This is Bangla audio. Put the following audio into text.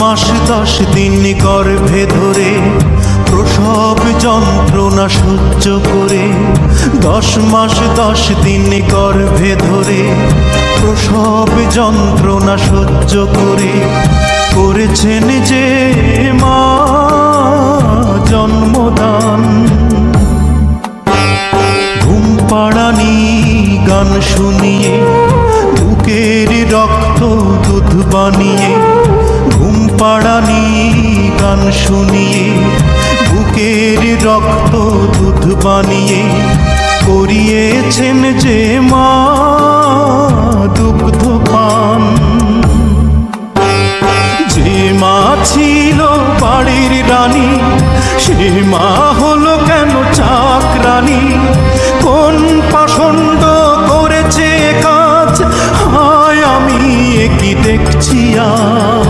মাস 10 দিন গর্ভে ধরে প্রসব যন্ত্রণা সহ্য করে, 10 মাস 10 দিন গর্ভে ধরে প্রসব যন্ত্রণা সহ্য করে করেছেন যে মা জন্মদান। ঘুম পাড়ানি গান শুনিয়ে বুকের রক্ত দুধ বানিয়ে, ঘুম পাড়ানি গান শুনিয়ে বুকের রক্ত দুধ বানিয়ে করিয়েছেন যে মা দুগ্ধ পান। যে মা ছিল বাড়ির রানী সে মা হলো কেন চাকরানী? কোন পাষণ্ড করেছে কাজ, হায় আমি কি দেখছি আজ।